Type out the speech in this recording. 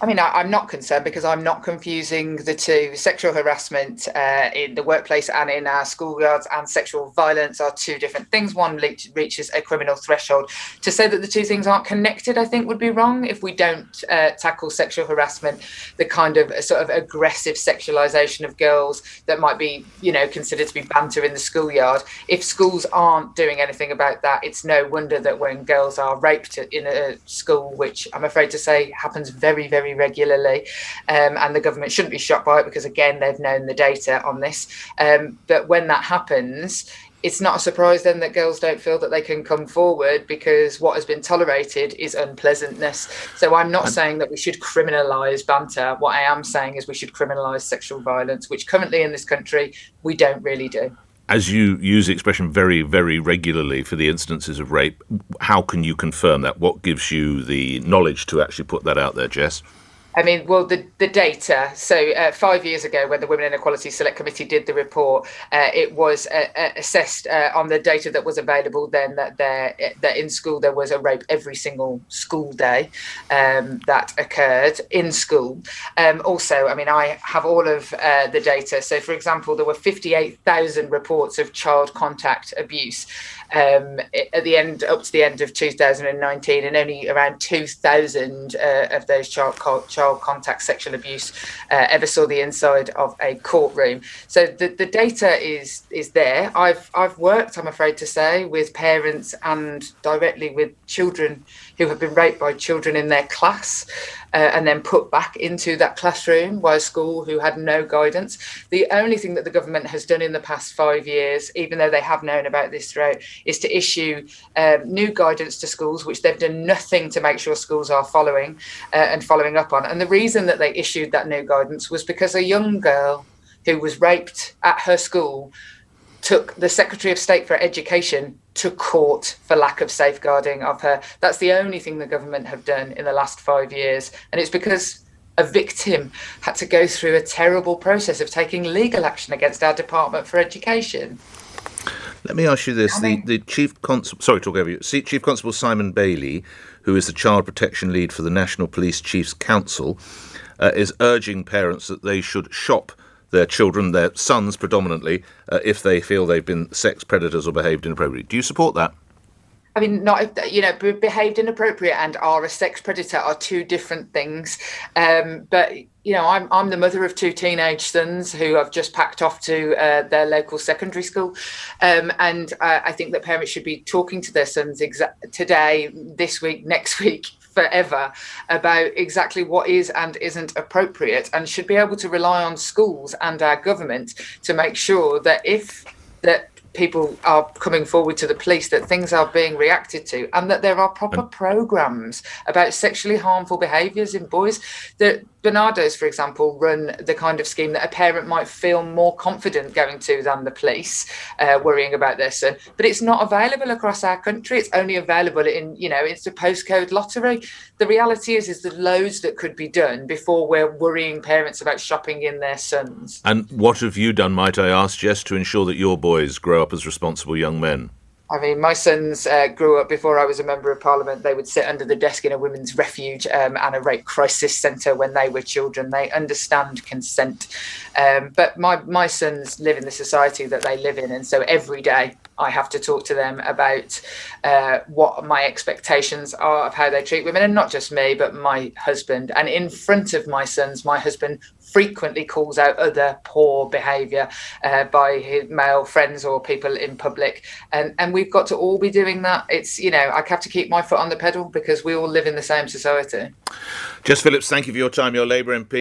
I mean, I'm not concerned because I'm not confusing the two. Sexual harassment in the workplace and in our schoolyards and sexual violence are two different things. One reaches a criminal threshold. To say that the two things aren't connected, I think, would be wrong. If we don't tackle sexual harassment, the kind of sort of aggressive sexualization of girls that might be, considered to be banter in the schoolyard. If schools aren't doing anything about that, it's no wonder that when girls are raped in a school, which I'm afraid to say happens very, very regularly, and the government shouldn't be shocked by it because, again, they've known the data on this. But when that happens, it's not a surprise then that girls don't feel that they can come forward because what has been tolerated is unpleasantness. So I'm not saying that we should criminalise banter. What I am saying is we should criminalise sexual violence, which currently in this country we don't really do. As you use the expression very, very regularly for the instances of rape, how can you confirm that? What gives you the knowledge to actually put that out there, Jess? I mean, well, the data. So 5 years ago, when the Women and Equality Select Committee did the report, it was assessed on the data that was available then that in school there was a rape every single school day that occurred in school. Also, I mean, I have all of the data. So, for example, there were 58,000 reports of child contact abuse at the end, up to the end of 2019, and only around 2,000 of those child contact sexual abuse ever saw the inside of a courtroom. So the data is there. I've worked, I'm afraid to say, with parents and directly with children who have been raped by children in their class and then put back into that classroom by a school who had no guidance. The only thing that the government has done in the past 5 years, even though they have known about this threat, is to issue new guidance to schools, which they've done nothing to make sure schools are following and following up on. And the reason that they issued that new guidance was because a young girl who was raped at her school took the Secretary of State for Education to court for lack of safeguarding of her. That's the only thing the government have done in the last 5 years. And it's because a victim had to go through a terrible process of taking legal action against our Department for Education. Let me ask you this. The Chief Constable, sorry to talk over you, Chief Constable Simon Bailey, who is the Child Protection Lead for the National Police Chiefs Council, is urging parents that they should shop their children, their sons predominantly, if they feel they've been sex predators or behaved inappropriately. Do you support that? I mean, behaved inappropriate and are a sex predator are two different things. But I'm the mother of two teenage sons who have just packed off to their local secondary school, and I think that parents should be talking to their sons today, this week, next week, forever, about exactly what is and isn't appropriate, and should be able to rely on schools and our government to make sure that if people are coming forward to the police, that things are being reacted to, and that there are proper programmes about sexually harmful behaviours in boys. The Bernardos, for example, run the kind of scheme that a parent might feel more confident going to than the police, worrying about their son. But it's not available across our country. It's only available in, it's a postcode lottery. The reality is there's loads that could be done before we're worrying parents about shopping in their sons. And what have you done, might I ask, Jess, to ensure that your boys grow up as responsible young men? I mean, my sons grew up before I was a member of Parliament. They would sit under the desk in a women's refuge and a rape crisis centre when they were children. They understand consent. But my sons live in the society that they live in. And so every day I have to talk to them about what my expectations are of how they treat women. And not just me, but my husband. And in front of my sons, my husband frequently calls out other poor behaviour by his male friends or people in public. And we've got to all be doing that. It's, I have to keep my foot on the pedal because we all live in the same society. Jess Phillips, thank you for your time, your Labour MP.